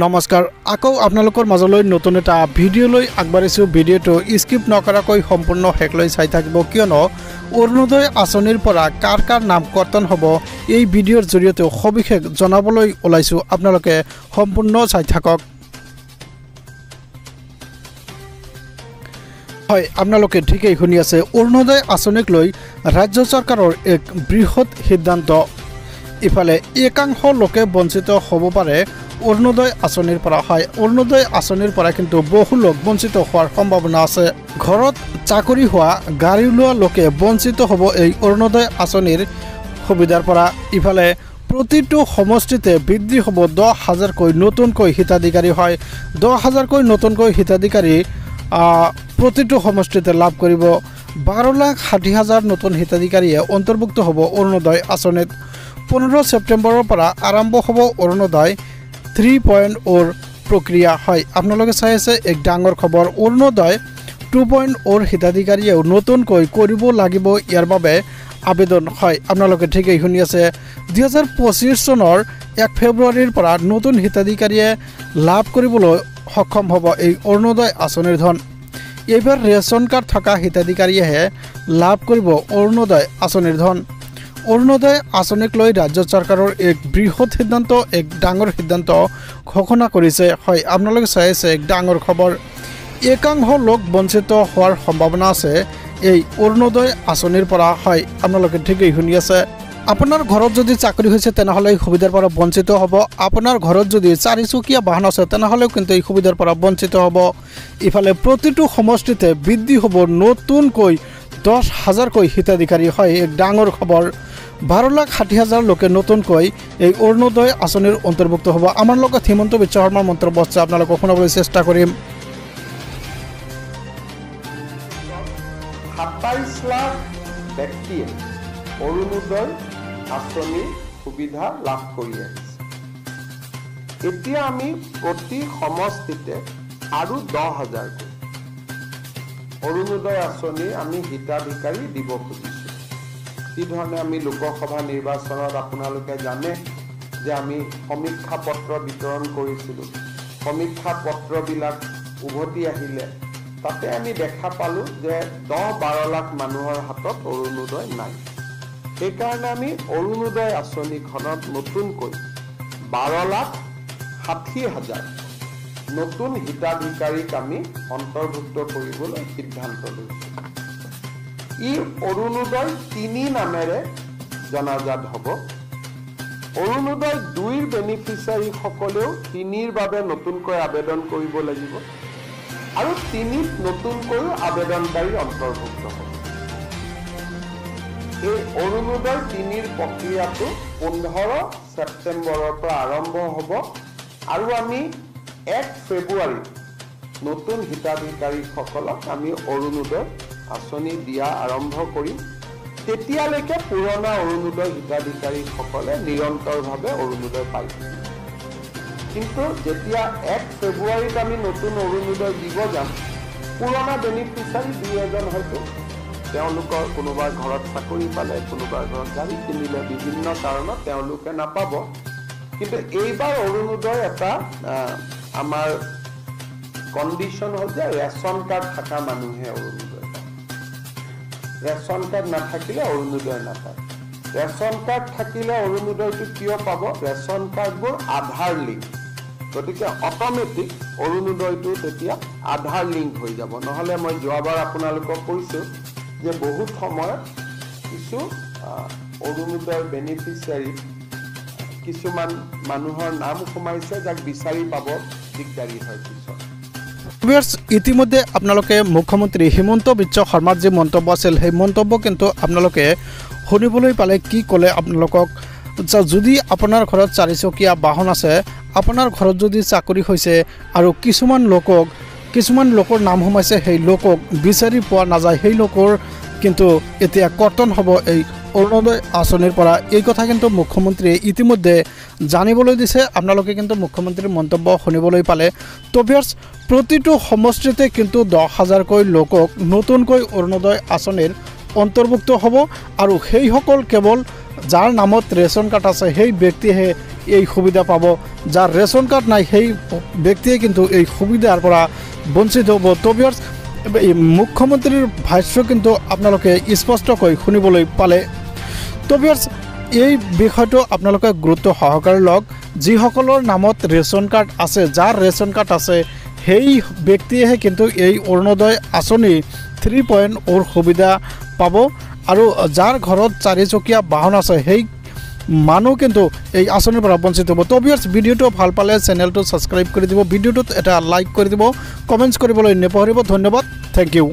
নমস্কাৰ আকৌ আপোনালোকৰ মাজলৈ নতুন এটা ভিডিঅ' লৈ আগবাঢ়িছো ভিডিঅ'টো স্কিপ নকৰাকৈ সম্পূৰ্ণ হেকলৈ চাই থাকিব কিয়নো অৰুণোদয় আঁচনিৰ পৰা কাৰ কাৰ নাম কৰ্তন হ'ব এই ভিডিঅ'ৰ জৰিয়তে সবিশেষ জনাবলৈ ওলাইছো আপোনালোকে সম্পূৰ্ণ চাই থাকক হয় আপোনালোকে ঠিকই শুনি আছে অৰুণোদয় আঁচনিক লৈ ৰাজ্য চৰকাৰৰ এক বৃহৎ সিদ্ধান্ত ইফালে একাংশ লোকে বঞ্চিত হ'ব পাৰে অৰুণোদয় আঁচনিৰ পৰা হয় অৰুণোদয় আঁচনিৰ পৰা কিন্তু বহু লোক বঞ্চিত হোৱাৰ সম্ভাৱনা আছে ঘৰত চাকৰি হোৱা গাড়ী লোৱা লোকে বঞ্চিত হ'ব এই অৰুণোদয় আঁচনিৰ সুবিধাৰ পৰা ইফালে প্ৰতিটো সমষ্টিতে বৃদ্ধি হ'ব 10,000কৈ নতুনকৈ হিতাধিকাৰী হয় 10,000কৈ নতুনকৈ হিতাধিকাৰী প্ৰতিটো সমষ্টিতে লাভ কৰিব 12,60,000 নতুন হিতাধিকাৰীয়ে অন্তৰ্ভুক্ত হ'ব অৰুণোদয় আঁচনিত 15 ছেপ্টেম্বৰৰ পৰা আৰম্ভ হ'ব অৰুণোদয় 3.0 প্ৰক্ৰিয়া হয় আপোনালোকে চাই আছে এক ডাঙৰ খবৰ অৰুণোদয় 2.0 হিতাধিকাৰীয়ে নতুনকৈ কৰিব লাগিব ইয়াৰ বাবে আবেদন হয় আপোনালোকে ঠিকই শুনি আছে 2025 চনৰ 1 ফেব্ৰুৱাৰীৰ পৰা নতুন হিতাধিকাৰীয়ে লাভ কৰিবলৈ সক্ষম হ'ব এই অৰুণোদয় আঁচনিৰ ধন এইবাৰ ৰেচন কাৰ্ড থকা হিতাধিকাৰীয়েহে লাভ কৰিব অৰুণোদয় আঁচনিৰ ধন অৰুণোদয় আঁচনিক লৈ ৰাজ্য চৰকাৰৰ এক বৃহৎ সিদ্ধান্ত এক ডাঙৰ সিদ্ধান্ত ঘোষণা কৰিছে হয় আপোনালোকে চাই আছে এক ডাঙৰ খবৰ একাংশ লোক বঞ্চিত হোৱাৰ সম্ভাৱনা আছে এই অৰুণোদয় আঁচনিৰ পৰা হয় আপোনালোকে ঠিকই শুনি আছে আপোনাৰ ঘৰত যদি চাকৰি হৈছে তেনেহলে এই সুবিধাৰ পৰা বঞ্চিত হ'ব আপোনাৰ ঘৰত যদি চাৰিচকীয়া বাহন আছে তেনেহলেও কিন্তু এই সুবিধাৰ পৰা বঞ্চিত হ'ব ইফালে প্ৰতিটো সমষ্টিতে বৃদ্ধি হ'ব নতুনকৈ 10,000কৈ হিতাধিকাৰী হয় এক ডাঙৰ খবৰ 12,60,000 লোকে নতুনকৈ এই অৰুণোদয় আঁচনিৰ অন্তৰ্ভুক্ত হ'ব আমাৰ লগত হিমন্ত বিশ্ব শৰ্মাৰ মন্তব্য আছে আপোনালোকক শুনাবলৈ চেষ্টা কৰিম 27 লাখ ব্যক্তিয়ে অৰুণোদয় আঁচনিৰ সুবিধা লাভ কৰি আহিছে এতিয়া আমি প্ৰতি সমষ্টিতে আৰু 10,000কৈ অৰুণোদয় আঁচনি আমি হিতাধিকাৰী দিব খুজিছোঁ কি ধৰণে আমি লোকসভা নিৰ্বাচনত আপোনালোকে জানে যে আমি সমীক্ষা পত্ৰ বিতৰণ কৰিছিলোঁ সমীক্ষা পত্ৰবিলাক উভতি আহিলে তাতে আমি দেখা পালোঁ যে 10-12 লাখ মানুহৰ হাতত অৰুণোদয় নাই সেইকাৰণে আমি অৰুণোদয় আঁচনিখনত নতুনকৈ 12,60,000 নতুন হিতাধিকাৰীক আমি অন্তৰ্ভুক্ত কৰিবলৈ সিদ্ধান্ত লৈছোঁ ই অৰুণোদয় 3 নামেৰে জনাজাত হ'ব অৰুণোদয় 2ৰ বেনিফিচিয়াৰীসকলেও 3ৰ বাবে নতুনকৈ আবেদন কৰিব লাগিব আৰু 3ত নতুনকৈ আবেদনকাৰী অন্তৰ্ভুক্ত হ'ব এই অৰুণোদয় 3ৰ প্ৰক্ৰিয়াটো 15 ছেপ্টেম্বৰৰ পৰা আৰম্ভ হ'ব আৰু আমি 1 ফেব্ৰুৱাৰীত নতুন হিতাধিকাৰীসকলক আমি অৰুণোদয় আঁচনি দিয়া আৰম্ভ কৰিম তেতিয়ালৈকে পুৰণা অৰুণোদয় হিতাধিকাৰীসকলে নিৰন্তৰভাৱে অৰুণোদয় পাই কিন্তু যেতিয়া 1 ফেব্ৰুৱাৰীত আমি নতুন অৰুণোদয় দিব যাম পুৰণা বেনিফিচিয়াৰী 2-এজন হয়তো তেওঁলোকৰ কোনোবাৰ ঘৰত চাকৰি পালে কোনোবাৰ ঘৰত গাড়ী কিনিলে বিভিন্ন কাৰণত তেওঁলোকে নাপাব কিন্তু এইবাৰ অৰুণোদয় এটা আমাৰ কণ্ডিশ্যন হ'ল যে ৰেচন কাৰ্ড থকা মানুহে অৰুণোদয় ৰেচন কাৰ্ড নাথাকিলে অৰুণোদয় নাপায় ৰেচন কাৰ্ড থাকিলে অৰুণোদয়টো কিয় পাব ৰেচন কাৰ্ডবোৰ আধাৰ লিংক গতিকে অট'মেটিক অৰুণোদয়টো তেতিয়া আধাৰ লিংক হৈ যাব নহ'লে মই যোৱাবাৰ আপোনালোকক কৈছোঁ যে বহুত সময়ত কিছু অৰুণোদয়ৰ বেনিফিচিয়াৰী কিছুমান মানুহৰ নাম সোমাইছে যাক বিচাৰি পাব দিগদাৰী হয় পিছত ইতিমধ্যে আপোনালোকে মুখ্যমন্ত্ৰী হিমন্ত বিশ্ব শৰ্মাৰ যে মন্তব্য আছিল সেই মন্তব্য কিন্তু আপোনালোকে শুনিবলৈ পালে কি ক'লে আপোনালোকক যদি আপোনাৰ ঘৰত চাৰিচকীয়া বাহন আছে আপোনাৰ ঘৰত যদি চাকৰি হৈছে আৰু কিছুমান লোকৰ নাম সোমাইছে সেই লোকক বিচাৰি পোৱা নাযায় সেই লোকৰ কিন্তু এতিয়া কৰ্তন হ'ব এই অৰুণোদয় আঁচনিৰ পৰা এই কথা কিন্তু মুখ্যমন্ত্ৰীয়ে ইতিমধ্যে জানিবলৈ দিছে আপোনালোকে কিন্তু মুখ্যমন্ত্ৰীৰ মন্তব্য শুনিবলৈ পালে তবিয়াৰ্ছ প্ৰতিটো সমষ্টিতে কিন্তু 10,000কৈ লোকক নতুনকৈ অৰুণোদয় আঁচনিৰ অন্তৰ্ভুক্ত হ'ব আৰু সেইসকল কেৱল যাৰ নামত ৰেচন কাৰ্ড আছে সেই ব্যক্তিহে এই সুবিধা পাব যাৰ ৰেচন কাৰ্ড নাই সেই ব্যক্তিয়ে কিন্তু এই সুবিধাৰ পৰা বঞ্চিত হ'ব তো ভিউয়াৰ্স মুখ্যমন্ত্ৰীৰ ভাষ্য কিন্তু আপোনালোকে স্পষ্টকৈ শুনিবলৈ পালে তো ভিউয়াৰ্স এই বিষয়টো আপোনালোকে গুৰুত্ব সহকাৰে লওক যিসকলৰ নামত ৰেচন কাৰ্ড আছে যাৰ ৰেচন কাৰ্ড আছে সেই ব্যক্তিয়েহে কিন্তু এই অৰুণোদয় আঁচনি 3.0 সুবিধা পাব আৰু যাৰ ঘৰত 4চকীয়া বাহন আছে সেই মানুহ কিন্তু এই আঁচনিৰ পৰা বঞ্চিত হ'ব তো ভিউয়াৰ্স ভিডিঅ'টো ভাল পালে চেনেলটো ছাবস্ক্ৰাইব কৰি দিব ভিডিঅ'টোত এটা লাইক কৰি দিব কমেণ্টছ কৰিবলৈ নেপাহৰিব ধন্যবাদ থেংক ইউ